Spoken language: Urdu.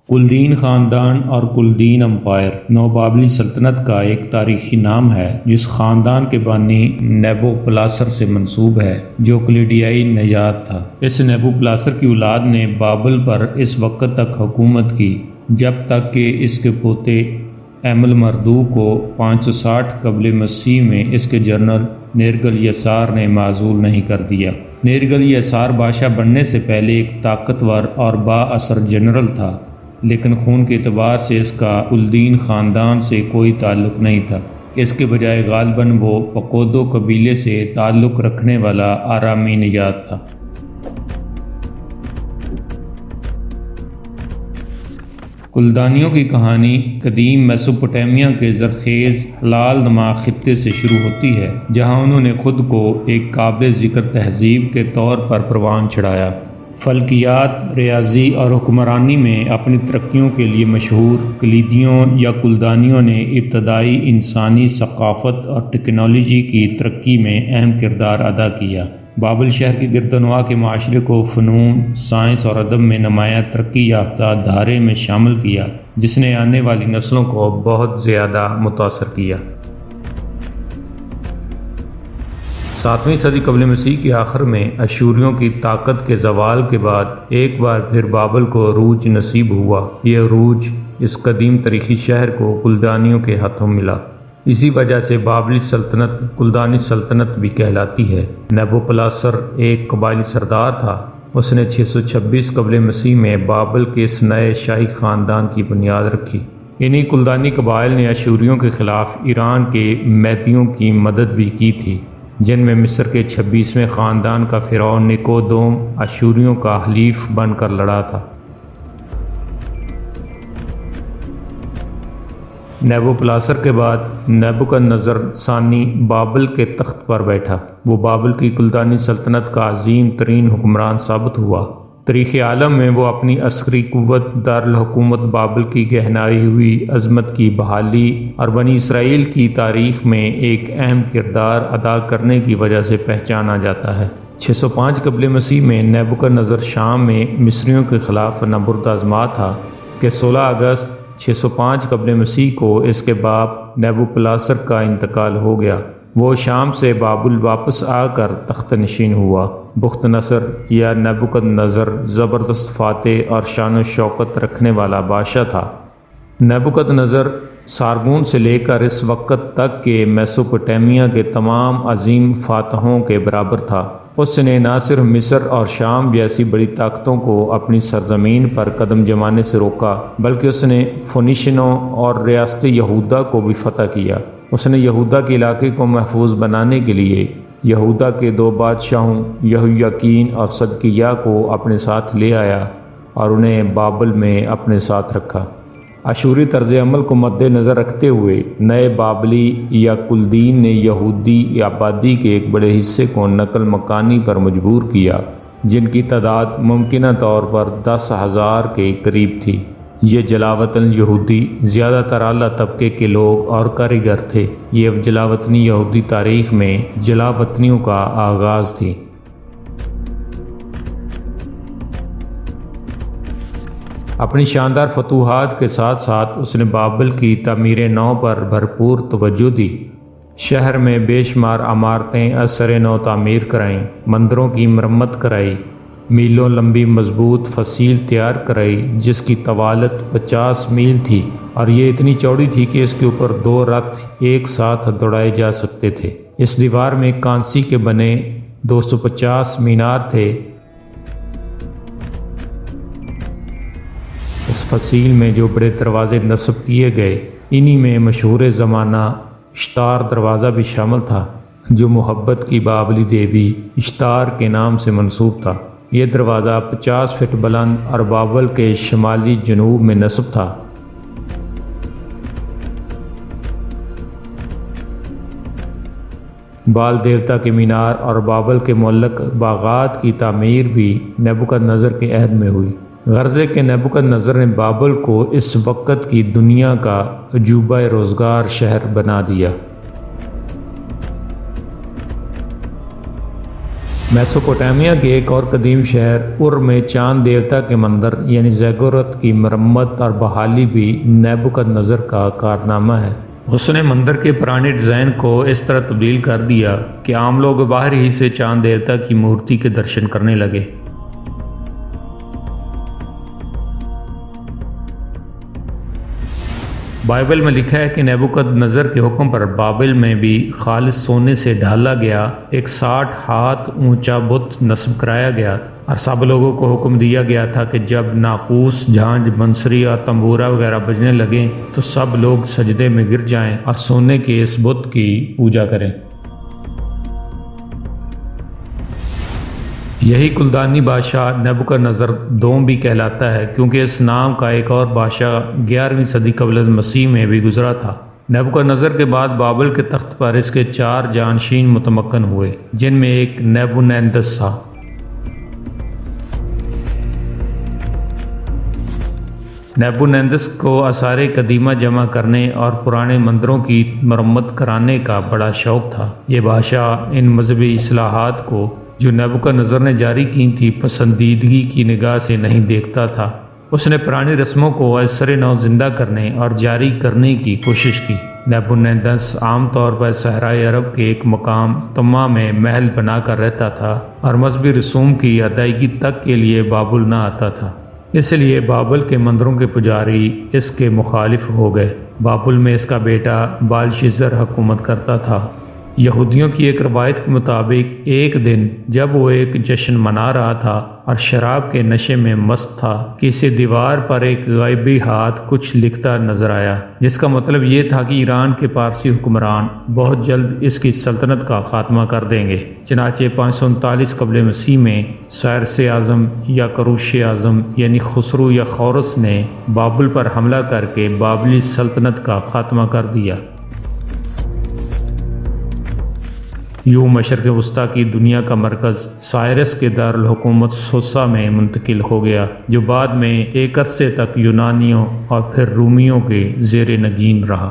کلدین خاندان اور کلدین امپائر نوبابلی سلطنت کا ایک تاریخی نام ہے جس خاندان کے بانی نیبو پلاسر سے منسوب ہے جو کلیڈیائی نژاد تھا۔ اس نیبو پلاسر کی اولاد نے بابل پر اس وقت تک حکومت کی جب تک کہ اس کے پوتے ایمل مردوک کو 560 قبل مسیح میں اس کے جنرل نیرگل یسار نے معزول نہیں کر دیا۔ نیرگل یسار بادشاہ بننے سے پہلے ایک طاقتور اور با اثر جنرل تھا، لیکن خون کے اعتبار سے اس کا کلدین خاندان سے کوئی تعلق نہیں تھا۔ اس کے بجائے غالباً وہ پکودو قبیلے سے تعلق رکھنے والا آرامی نژاد تھا۔ کلدانیوں کی کہانی قدیم میسوپوٹیمیا کے زرخیز حلال نما خطے سے شروع ہوتی ہے، جہاں انہوں نے خود کو ایک قابل ذکر تہذیب کے طور پر پروان چڑھایا۔ فلکیات، ریاضی اور حکمرانی میں اپنی ترقیوں کے لیے مشہور کلیدیوں یا کلدانیوں نے ابتدائی انسانی ثقافت اور ٹیکنالوجی کی ترقی میں اہم کردار ادا کیا۔ بابل شہر کے گردنواح کے معاشرے کو فنون، سائنس اور ادب میں نمایاں ترقی یافتہ دھارے میں شامل کیا، جس نے آنے والی نسلوں کو بہت زیادہ متاثر کیا۔ 7ویں صدی قبل مسیح کے آخر میں اشوریوں کی طاقت کے زوال کے بعد ایک بار پھر بابل کو عروج نصیب ہوا۔ یہ عروج اس قدیم تاریخی شہر کو کلدانیوں کے ہاتھوں ملا۔ اسی وجہ سے بابلی سلطنت کلدانی سلطنت بھی کہلاتی ہے۔ نیبو پلاسر ایک قبائلی سردار تھا۔ اس نے 626 قبل مسیح میں بابل کے اس نئے شاہی خاندان کی بنیاد رکھی۔ انہی کلدانی قبائل نے اشوریوں کے خلاف ایران کے میدیوں کی مدد بھی کی تھی، جن میں مصر کے 26ویں خاندان کا فرعون نیکودوم اشوریوں کا حلیف بن کر لڑا تھا۔ نیبو پلاسر کے بعد نیبوکدنضر ثانی بابل کے تخت پر بیٹھا۔ وہ بابل کی کلدانی سلطنت کا عظیم ترین حکمران ثابت ہوا۔ تاریخ عالم میں وہ اپنی عسکری قوت، دارالحکومت بابل کی گہرائی ہوئی عظمت کی بحالی اور بنی اسرائیل کی تاریخ میں ایک اہم کردار ادا کرنے کی وجہ سے پہچانا جاتا ہے۔ 605 قبل مسیح میں نیبوکدنضر شام میں مصریوں کے خلاف نبرد آزما تھا کہ 16 اگست 605 قبل مسیح کو اس کے باپ نیبو پلاسر کا انتقال ہو گیا۔ وہ شام سے بابل واپس آ کر تخت نشین ہوا۔ بخت نصر یا نیبوکدنضر زبردست فاتح اور شان و شوکت رکھنے والا بادشاہ تھا۔ نیبوکدنضر سارگون سے لے کر اس وقت تک کہ میسوپوٹیمیا کے تمام عظیم فاتحوں کے برابر تھا۔ اس نے نہ صرف مصر اور شام جیسی بڑی طاقتوں کو اپنی سرزمین پر قدم جمانے سے روکا، بلکہ اس نے فونیشنوں اور ریاست یہودا کو بھی فتح کیا۔ اس نے یہودا کے علاقے کو محفوظ بنانے کے لیے یہودا کے 2 بادشاہوں یہویاکین اور صدقیہ کو اپنے ساتھ لے آیا اور انہیں بابل میں اپنے ساتھ رکھا۔ اشوری طرز عمل کو مد نظر رکھتے ہوئے نئے بابلی یا کلدین نے یہودی آبادی کے ایک بڑے حصے کو نقل مکانی پر مجبور کیا، جن کی تعداد ممکنہ طور پر 10,000 کے قریب تھی۔ یہ جلاوطن یہودی زیادہ تر اعلیٰ طبقے کے لوگ اور کاریگر تھے۔ یہ جلاوطنی یہودی تاریخ میں جلاوطنیوں کا آغاز تھی۔ اپنی شاندار فتوحات کے ساتھ ساتھ اس نے بابل کی تعمیر نو پر بھرپور توجہ دی۔ شہر میں بے شمار عمارتیں اثر نو تعمیر کرائیں، مندروں کی مرمت کرائی، میلوں لمبی مضبوط فصیل تیار کرائی جس کی طوالت 50 میل تھی اور یہ اتنی چوڑی تھی کہ اس کے اوپر 2 رتھ ایک ساتھ دوڑائے جا سکتے تھے۔ اس دیوار میں کانسی کے بنے 250 مینار تھے۔ اس فصیل میں جو بڑے دروازے نصب کیے گئے، انہی میں مشہور زمانہ اشتار دروازہ بھی شامل تھا، جو محبت کی بابلی دیوی اشتار کے نام سے منسوب تھا۔ یہ دروازہ 50 فٹ بلند اور بابل کے شمالی جنوب میں نصب تھا۔ بال دیوتا کے مینار اور بابل کے معلق باغات کی تعمیر بھی نیبوکدنضر کے عہد میں ہوئی۔ غرض کہ نیبوکدنضر نے بابل کو اس وقت کی دنیا کا عجوبہ روزگار شہر بنا دیا۔ میسوپوٹیمیا کے ایک اور قدیم شہر ار میں چاند دیوتا کے مندر یعنی زیگورت کی مرمت اور بحالی بھی نیبوکد نظر کا کارنامہ ہے۔ اس نے مندر کے پرانے ڈیزائن کو اس طرح تبدیل کر دیا کہ عام لوگ باہر ہی سے چاند دیوتا کی مورتی کے درشن کرنے لگے۔ بائبل میں لکھا ہے کہ نیبوکد نظر کے حکم پر بابل میں بھی خالص سونے سے ڈھالا گیا ایک 60 ہاتھ اونچا بت نصب کرایا گیا، اور سب لوگوں کو حکم دیا گیا تھا کہ جب ناقوس، جھانج، بنسری اور تنبورہ وغیرہ بجنے لگیں تو سب لوگ سجدے میں گر جائیں اور سونے کے اس بت کی پوجا کریں۔ یہی کلدانی بادشاہ نیبوکد نظر دوم بھی کہلاتا ہے، کیونکہ اس نام کا ایک اور بادشاہ 11ویں صدی قبل از مسیح میں بھی گزرا تھا۔ نیبوکد نظر کے بعد بابل کے تخت پر اس کے 4 جانشین متمکن ہوئے، جن میں ایک نیبونیدس تھا۔ نیبونیدس کو آثار قدیمہ جمع کرنے اور پرانے مندروں کی مرمت کرانے کا بڑا شوق تھا۔ یہ بادشاہ ان مذہبی اصلاحات کو جو نیبوکد نظر نے جاری کی تھی پسندیدگی کی نگاہ سے نہیں دیکھتا تھا۔ اس نے پرانی رسموں کو اثر نو زندہ کرنے اور جاری کرنے کی کوشش کی۔ نیبونیدس عام طور پر صحرائے عرب کے ایک مقام طمع میں محل بنا کر رہتا تھا اور مذہبی رسوم کی ادائیگی تک کے لیے بابل نہ آتا تھا، اس لیے بابل کے مندروں کے پجاری اس کے مخالف ہو گئے۔ بابل میں اس کا بیٹا بالشزر حکومت کرتا تھا۔ یہودیوں کی ایک روایت کے مطابق ایک دن جب وہ ایک جشن منا رہا تھا اور شراب کے نشے میں مست تھا کہ اسے دیوار پر ایک غائبی ہاتھ کچھ لکھتا نظر آیا، جس کا مطلب یہ تھا کہ ایران کے پارسی حکمران بہت جلد اس کی سلطنت کا خاتمہ کر دیں گے۔ چنانچہ 539 قبل مسیح میں سائرس اعظم یا کروش اعظم یعنی خسرو یا خورس نے بابل پر حملہ کر کے بابلی سلطنت کا خاتمہ کر دیا۔ یوں مشرق وسطیٰ کی دنیا کا مرکز سائرس کے دارالحکومت سوسا میں منتقل ہو گیا، جو بعد میں ایک عرصے تک یونانیوں اور پھر رومیوں کے زیر نگین رہا۔